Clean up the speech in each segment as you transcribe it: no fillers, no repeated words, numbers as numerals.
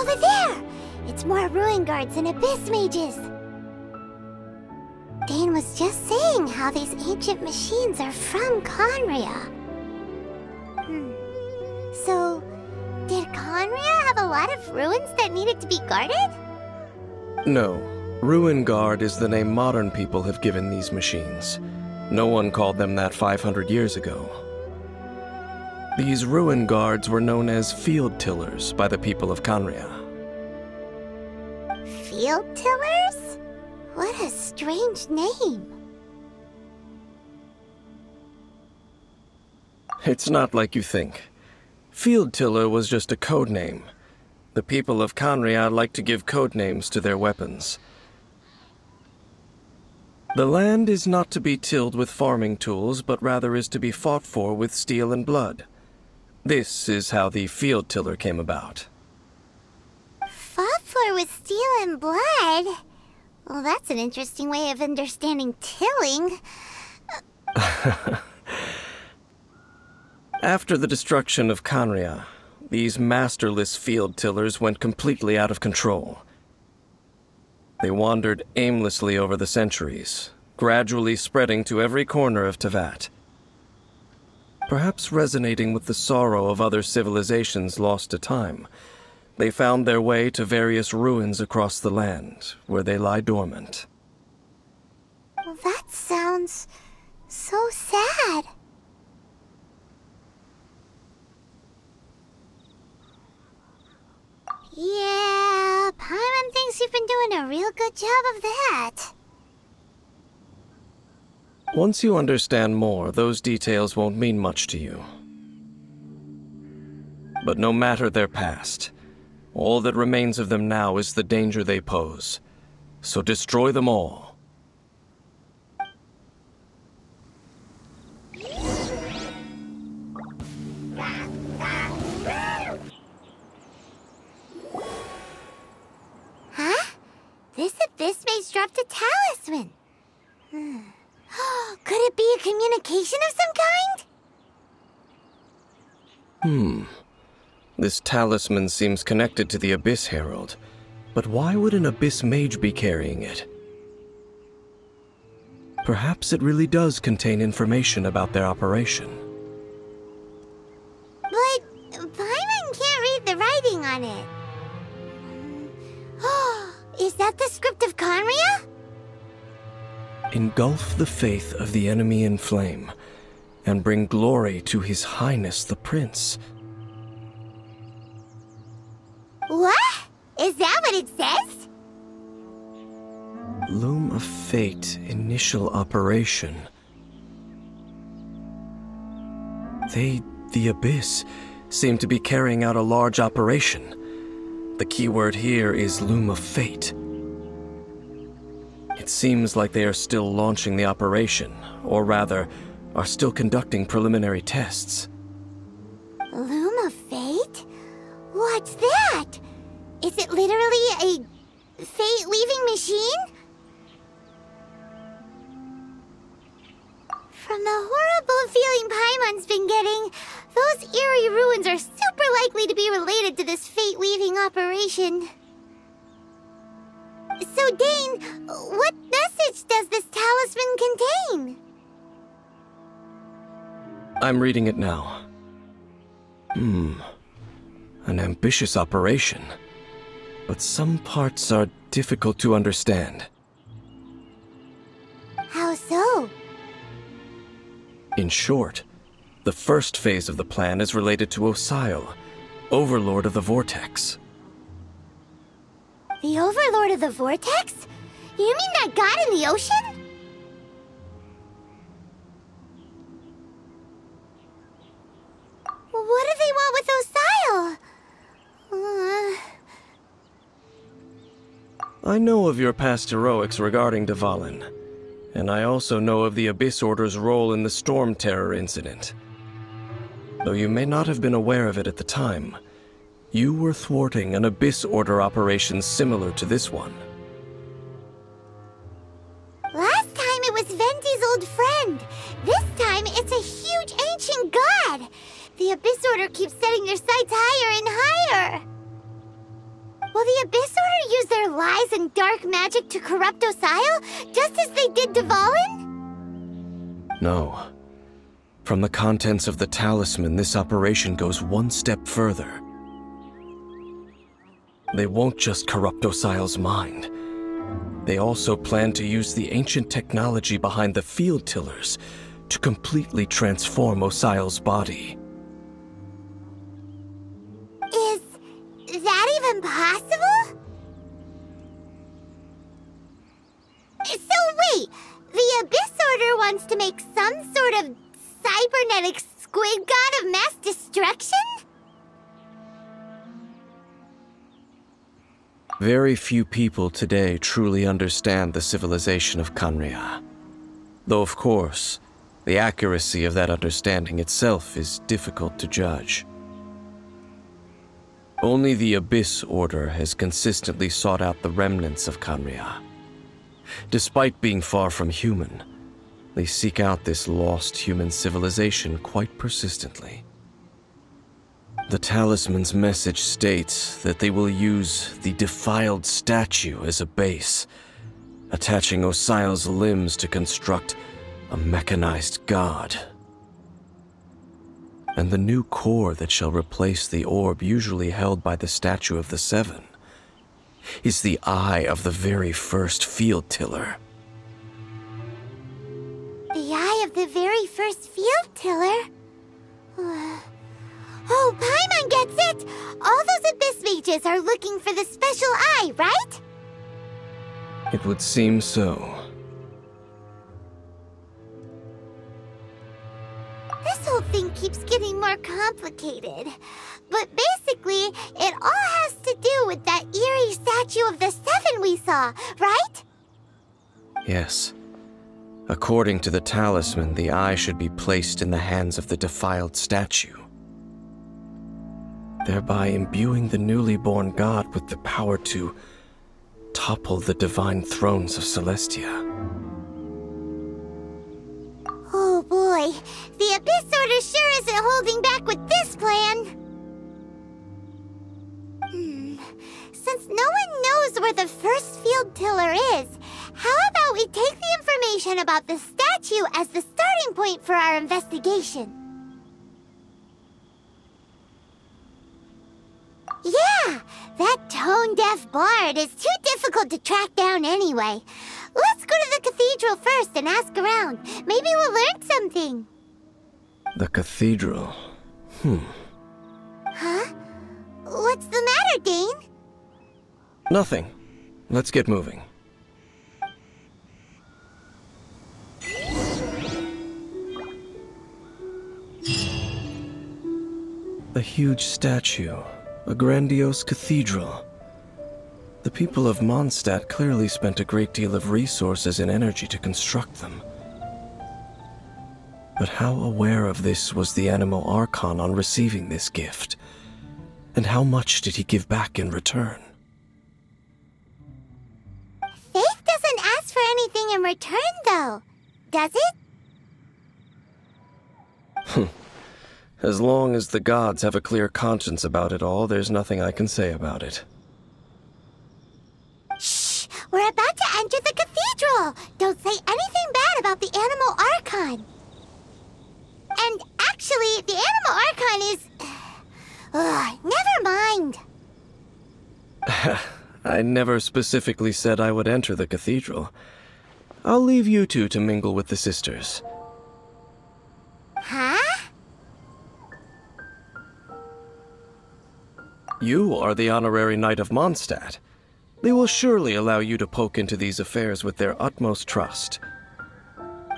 over there! It's more ruin guards and abyss mages. Dane was just saying how these ancient machines are from Conria. So, did Conria have a lot of ruins that needed to be guarded? No. Ruin Guard is the name modern people have given these machines. No one called them that 500 years ago. These Ruin Guards were known as Field Tillers by the people of Conria. Field Tillers? What a strange name. It's not like you think. Field Tiller was just a code name. The people of Conria like to give code names to their weapons. The land is not to be tilled with farming tools, but rather is to be fought for with steel and blood. This is how the Field Tiller came about. Fought for with steel and blood? Well, that's an interesting way of understanding tilling. After the destruction of Conria, these masterless field tillers went completely out of control. They wandered aimlessly over the centuries, gradually spreading to every corner of Teyvat. Perhaps resonating with the sorrow of other civilizations lost to time, they found their way to various ruins across the land, where they lie dormant. Well, that sounds so sad. Yeah, Paimon thinks you've been doing a real good job of that. Once you understand more, those details won't mean much to you. But no matter their past, all that remains of them now is the danger they pose. So destroy them all. Huh? This abyss mage dropped a talisman. Could it be a communication of some kind? This talisman seems connected to the Abyss Herald. But why would an Abyss Mage be carrying it? Perhaps it really does contain information about their operation. But Paimon can't read the writing on it. Is that the script of Conria? Engulf the faith of the enemy in flame, and bring glory to His Highness the Prince. What? Is that what it says? Loom of Fate, initial operation. The Abyss, seem to be carrying out a large operation. The keyword here is Loom of Fate. It seems like they are still launching the operation, or rather, are still conducting preliminary tests. Loom of Fate? What's that? Is it literally a fate-weaving machine? From the horrible feeling Paimon's been getting, those eerie ruins are super likely to be related to this fate-weaving operation. So, Dane, what message does this talisman contain? I'm reading it now. An ambitious operation. But some parts are difficult to understand. How so? In short, the first phase of the plan is related to Osial, Overlord of the Vortex. The Overlord of the Vortex? You mean that god in the ocean? What do they want with Osial? I know of your past heroics regarding Dvalin, and I also know of the Abyss Order's role in the Storm Terror incident. Though you may not have been aware of it at the time, you were thwarting an Abyss Order operation similar to this one. Last time it was Venti's old friend. This time it's a huge ancient god. The Abyss Order keeps setting their sights higher and higher. Will the Abyss Order use their lies and dark magic to corrupt Osile, just as they did Dvalin? No. From the contents of the talisman, this operation goes one step further. They won't just corrupt Osile's mind. They also plan to use the ancient technology behind the field tillers to completely transform Osile's body. Is that even possible? So wait, the Abyss Order wants to make some sort of cybernetic squid god of mass destruction? Very few people today truly understand the civilization of Khaenri'ah. Though of course, the accuracy of that understanding itself is difficult to judge. Only the Abyss Order has consistently sought out the remnants of Khaenri'ah. Despite being far from human, they seek out this lost human civilization quite persistently. The talisman's message states that they will use the defiled statue as a base, attaching Osile's limbs to construct a mechanized god. And the new core that shall replace the orb usually held by the Statue of the Seven is the eye of the very first field tiller. The eye of the very first field tiller? Oh, Paimon gets it! All those Abyss mages are looking for the special eye, right? It would seem so. This whole thing keeps getting more complicated. But basically, it all has to do with that eerie Statue of the Seven we saw, right? Yes. According to the talisman, the eye should be placed in the hands of the defiled statue, thereby imbuing the newly born god with the power to topple the divine thrones of Celestia. Oh boy, the Abyss Order sure isn't holding back with this plan. Since no one knows where the first field tiller is, how about we take the information about the statue as the starting point for our investigation? Yeah, that tone-deaf bard is too difficult to track down anyway. Let's go to the cathedral first and ask around. Maybe we'll learn something. The cathedral? Huh? What's the matter, Dane? Nothing. Let's get moving. A huge statue. A grandiose cathedral. The people of Mondstadt clearly spent a great deal of resources and energy to construct them. But how aware of this was the Anemo Archon on receiving this gift? And how much did he give back in return? Faith doesn't ask for anything in return, though, does it? As long as the gods have a clear conscience about it all, there's nothing I can say about it. Shh! We're about to enter the cathedral! Don't say anything bad about the Anemo Archon! And actually, the Anemo Archon is... never mind! I never specifically said I would enter the cathedral. I'll leave you two to mingle with the sisters. Huh? You are the honorary knight of Mondstadt. They will surely allow you to poke into these affairs with their utmost trust.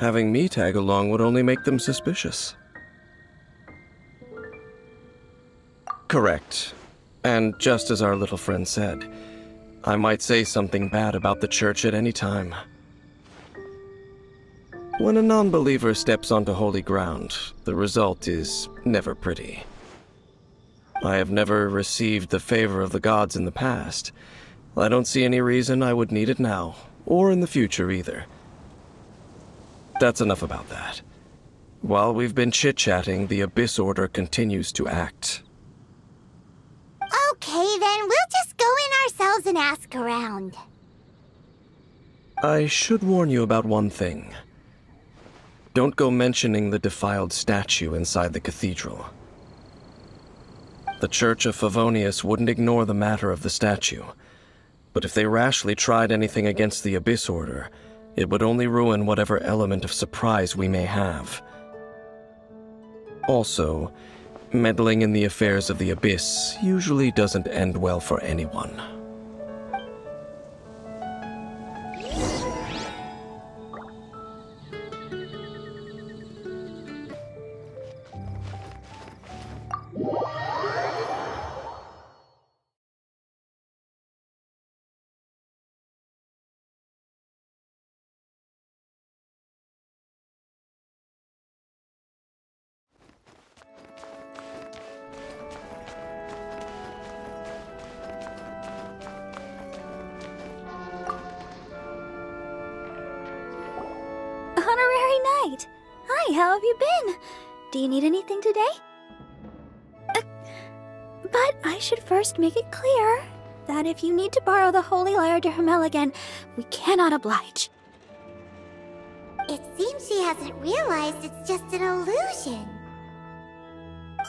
Having me tag along would only make them suspicious. Correct. And just as our little friend said, I might say something bad about the church at any time. When a non-believer steps onto holy ground, the result is never pretty. I have never received the favor of the gods in the past. I don't see any reason I would need it now, or in the future either. That's enough about that. While we've been chit-chatting, the Abyss Order continues to act. Okay, then we'll just go in doesn't ask around. I should warn you about one thing. Don't go mentioning the defiled statue inside the cathedral. The Church of Favonius wouldn't ignore the matter of the statue, but if they rashly tried anything against the Abyss Order, it would only ruin whatever element of surprise we may have. Also, meddling in the affairs of the Abyss usually doesn't end well for anyone. Honorary Knight! Hi, how have you been? Do you need anything today? But I should first make it clear that if you need to borrow the Holy Lyre de Hermel again, we cannot oblige. It seems she hasn't realized it's just an illusion.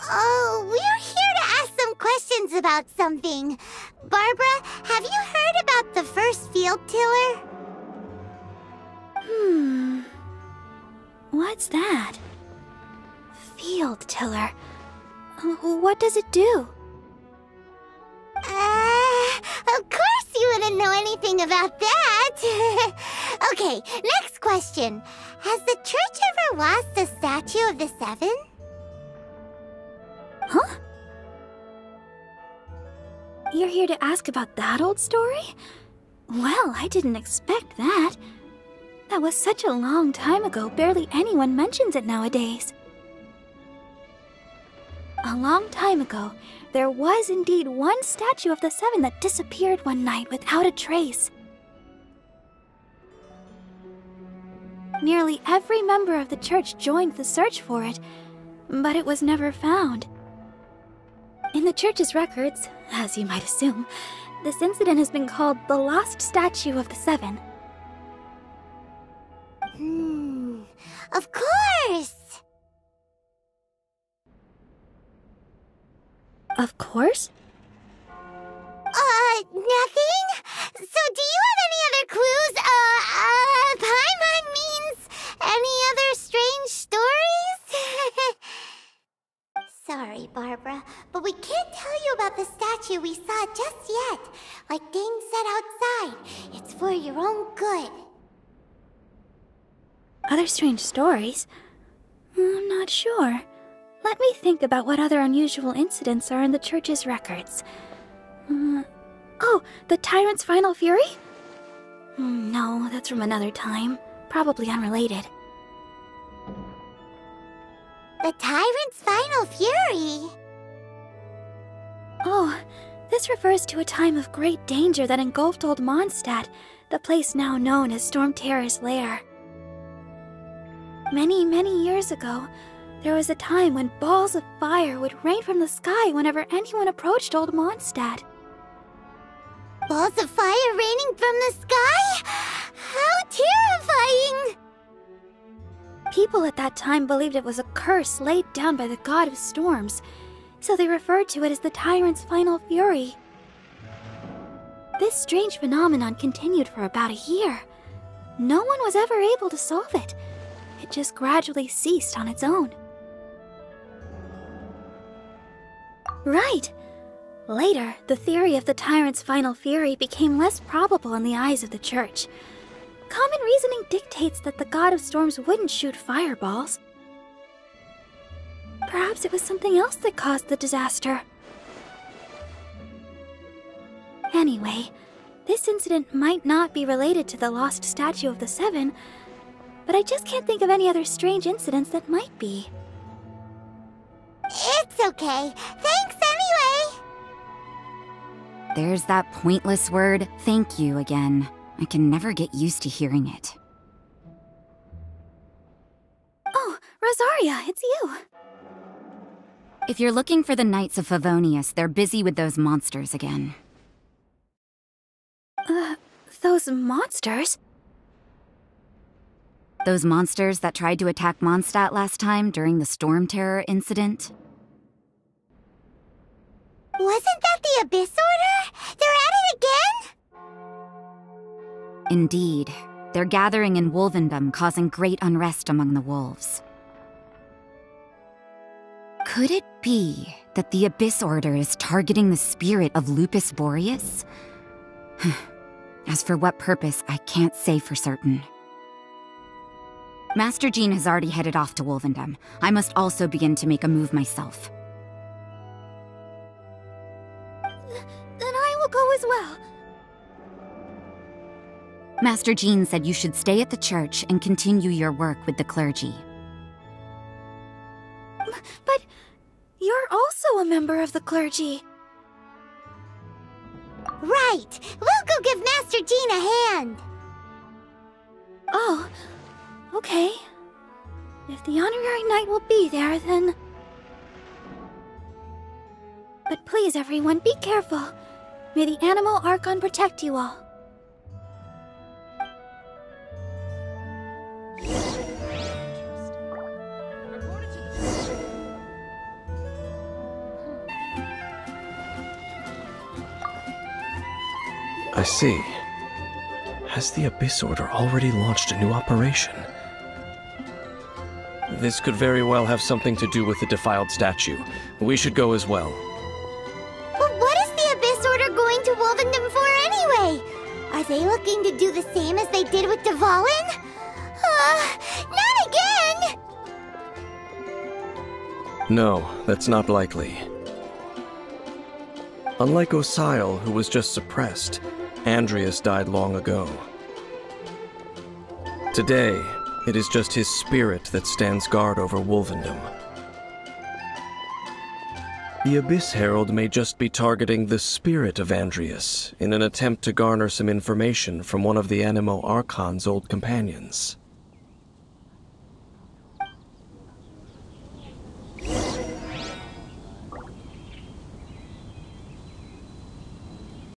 Oh, we're here to ask some questions about something. Barbara, have you heard about the first field tiller? What's that? Field tiller. What does it do? Of course you wouldn't know anything about that. Okay, next question. Has the church ever lost a statue of the Seven? Huh? You're here to ask about that old story? Well, I didn't expect that. That was such a long time ago, barely anyone mentions it nowadays. A long time ago, there was indeed one statue of the Seven that disappeared one night without a trace. Nearly every member of the church joined the search for it, but it was never found. In the church's records, as you might assume, this incident has been called the Lost Statue of the Seven. Of course! Of course? Nothing? So do you have any other clues? Paimon means any other strange stories? Sorry, Barbara, but we can't tell you about the statue we saw just yet. Like Dane said outside, it's for your own good. Other strange stories? I'm not sure. Let me think about what other unusual incidents are in the church's records. Oh, the Tyrant's Final Fury? No, that's from another time. Probably unrelated. The Tyrant's Final Fury? Oh, this refers to a time of great danger that engulfed Old Mondstadt, the place now known as Storm Terror's lair. Many, many years ago, there was a time when balls of fire would rain from the sky whenever anyone approached Old Mondstadt. Balls of fire raining from the sky? How terrifying! People at that time believed it was a curse laid down by the god of storms, so they referred to it as the Tyrant's Final Fury. This strange phenomenon continued for about a year. No one was ever able to solve it. It just gradually ceased on its own. Right! Later, the theory of the Tyrant's Final Fury became less probable in the eyes of the Church. Common reasoning dictates that the god of storms wouldn't shoot fireballs. Perhaps it was something else that caused the disaster. Anyway, this incident might not be related to the lost statue of the Seven, but I just can't think of any other strange incidents that might be. It's okay. Thanks anyway! There's that pointless word, thank you, again. I can never get used to hearing it. Oh, Rosaria, it's you! If you're looking for the Knights of Favonius, they're busy with those monsters again. those monsters... Those monsters that tried to attack Mondstadt last time during the Storm Terror incident? Wasn't that the Abyss Order? They're at it again? Indeed. They're gathering in Wolvendom, causing great unrest among the wolves. Could it be that the Abyss Order is targeting the spirit of Lupus Boreas? As for what purpose, I can't say for certain. Master Jean has already headed off to Wolvendom. I must also begin to make a move myself. Then I will go as well. Master Jean said you should stay at the church and continue your work with the clergy. But you're also a member of the clergy. Right! We'll go give Master Jean a hand! Oh, okay. If the honorary knight will be there, then... But please, everyone, be careful. May the Animal Archon protect you all. I see. Has the Abyss Order already launched a new operation? This could very well have something to do with the defiled statue. We should go as well. But what is the Abyss Order going to Wolvendom for anyway? Are they looking to do the same as they did with Dvalin? Not again! No, that's not likely. Unlike Osile, who was just suppressed, Andreas died long ago. Today, it is just his spirit that stands guard over Wolvendom. The Abyss Herald may just be targeting the spirit of Andreas in an attempt to garner some information from one of the Animo Archon's old companions.